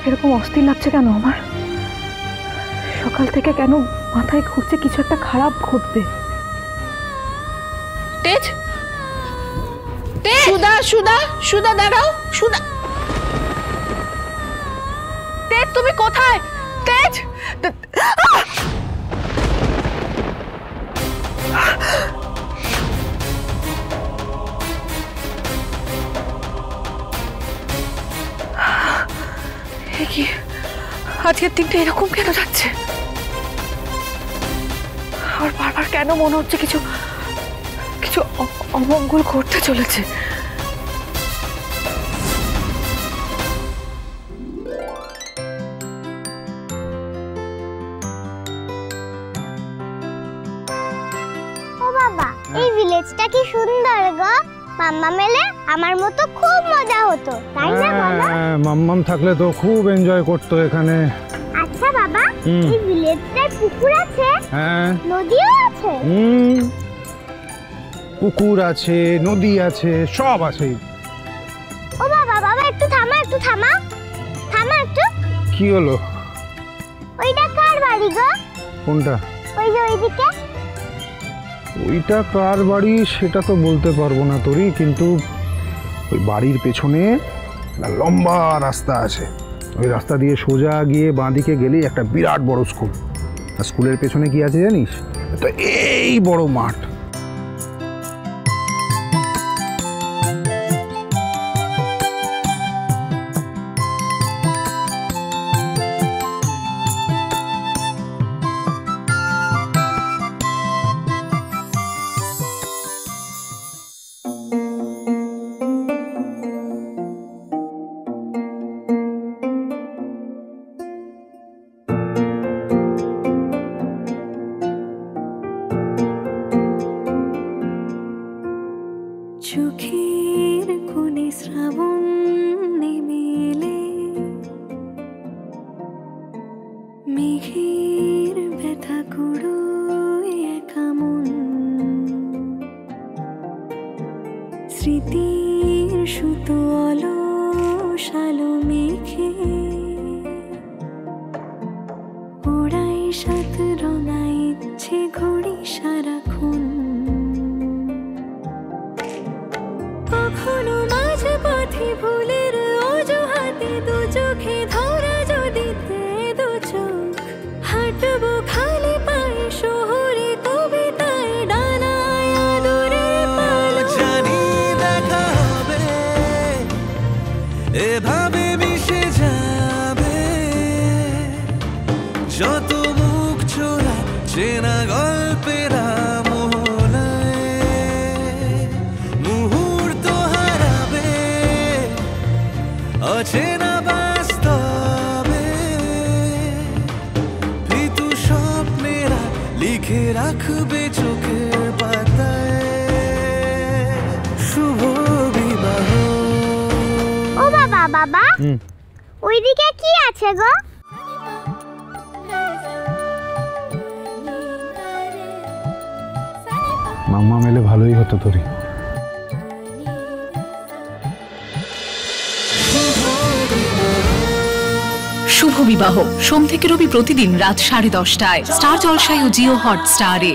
এরকম অস্থির লাগছে কেন আমার? সকাল থেকে কেন মাথায় ঘুরছে কিছু একটা খারাপ ঘটবে। তেজ, সুধা সুধা সুধা দাঁড়াও। সুধা, তেজ তুমি কোথায়? তেজ, কি আজকের দিনটা এরকম কেন যাচ্ছে? আর বারবার কেন মনে হচ্ছে কিছু কিছু অমঙ্গল ঘটতে চলেছে। ও বাবা, এই ভিলেজটা কি সুন্দর গো। মাম্মাম এলে আমার মতো খুব মজা হতো, তাই না বাবা? মাম্মাম থাকলে তো খুব এনজয় করতো এখানে। আচ্ছা বাবা, এই ভিলেজটায় পুকুর আছে? হ্যাঁ, নদীও আছে? পুকুর আছে, নদী আছে, সব আছে। ও বাবা, বাবা একটু থামা, একটু থামা, থামা একটু। কি হলো? ওইটা কার বাড়ি গো? কোনটা? ওই যে ওইদিকে। ওইটা কার বাড়ি সেটা তো বলতে পারবো না তোরই, কিন্তু ওই বাড়ির পেছনে লম্বা রাস্তা আছে। ওই রাস্তা দিয়ে সোজা গিয়ে বাঁদিকে গেলেই একটা বিরাট বড় স্কুল। আর স্কুলের পেছনে কি আছে জানিস? তো এই বড় মাঠ। চোখের কোণে শ্রাবণ নেমে এলে মেঘের ব্যথা কুড়োয় একা মন, স্মৃতির সুতো অলস আলো মেঘে ওড়াই সাত রঙা ইচ্ছে ঘড়ি সারাক্ষণ। কখনো মাঝে পথে ভুলের অজুহাতে দু চোখে ধরা যদি দু চোখ, হাঁটবো খালি পায়ে শহরে কবিতায় ডানায় আদরে পালো। জানি দেখা হবে, এভাবে মিশে যাবে যত মুখ চোরা চেনা গল্পের অচেনা বাস্তবে ভীতু স্বপ্নেরা লিখে রাখবে চোখের পাতায় শুভ বিবাহ। ও বাবা, বাবা ওইদিকে কি আছে গো? মাম্মাম এলে ভালোই হতো তোরই। শুভ বিবাহ সোম থেকে রবি প্রতিদিন রাত 10:30টায় স্টার জলসায় ও জিও হটস্টারে।